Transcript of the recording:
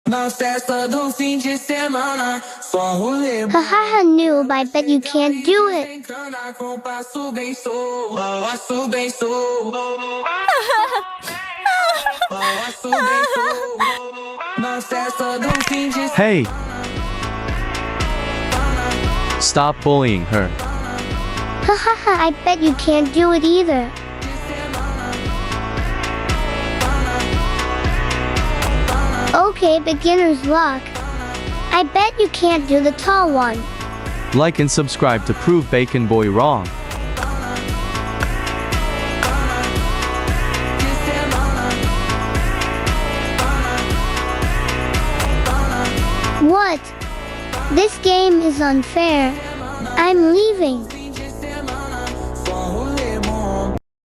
Na festa do fim de semana, só rolê. Haha, noob, I bet you can't do it. Sem cana, com passo bem sou, passo bem sou. Passo bem sou. Na festa do fim de semana. Hey! Stop bullying her. Haha, I bet you can't do it either. Okay, beginner's luck. I bet you can't do the tall one. Like and subscribe to prove BaconBoy wrong. What? This game is unfair. I'm leaving.